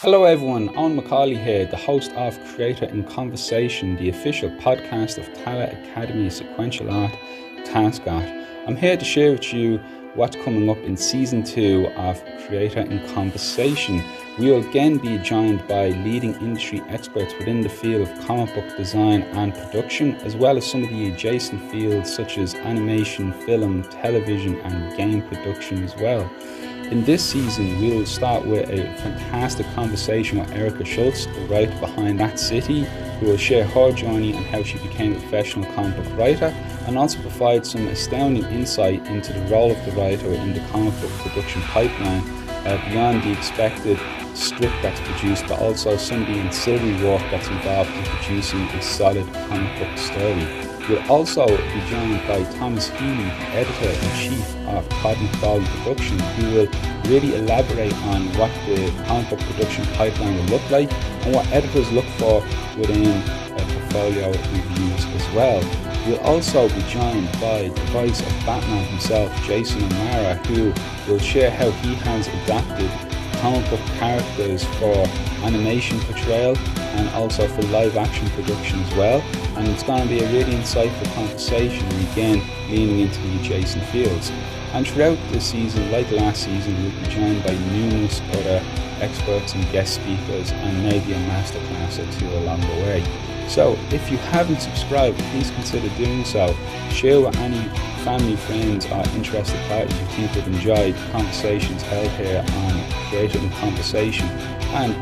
Hello everyone, Owen Macaulay here, the host of Creator in Conversation, the official podcast of Tala Academy Sequential Art, TASQ Art. I'm here to share with you what's coming up in Season 2 of Creator in Conversation. We will again be joined by leading industry experts within the field of comic book design and production, as well as some of the adjacent fields such as animation, film, television and game production as well. In this season, we will start with a fantastic conversation with Erica Schultz, the writer behind That City, who will share her journey and how she became a professional comic book writer, and also provide some astounding insight into the role of the writer in the comic book production pipeline, beyond the expected script that's produced, but also some of the ancillary work that's involved in producing a solid comic book story. We'll also be joined by Thomas Healy, Editor-in-Chief of Cosmic Ball Production, who will really elaborate on what the comic book production pipeline will look like and what editors look for within portfolio reviews as well. We'll also be joined by the voice of Batman himself, Jason O'Mara, who will share how he has adapted comic book characters for animation portrayal and also for live action production as well. And it's going to be a really insightful conversation, and again leaning into the adjacent fields. And throughout this season, like last season, we'll be joined by numerous other experts and guest speakers, and maybe a masterclass or two along the way. So if you haven't subscribed, please consider doing so. Share with any family, friends or interested parties you think would enjoy the conversations held here on Creator in Conversation. And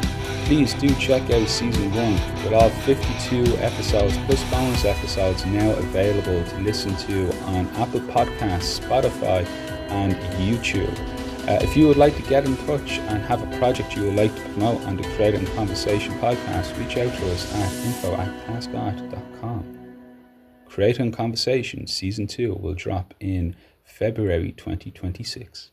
please do check out Season 1 with all 52 episodes plus bonus episodes now available to listen to on Apple Podcasts, Spotify and YouTube. If you would like to get in touch and have a project you would like to promote on the Creator in Conversation podcast, reach out to us at info@taskart.com. Creator in Conversation Season 2 will drop in February 2026.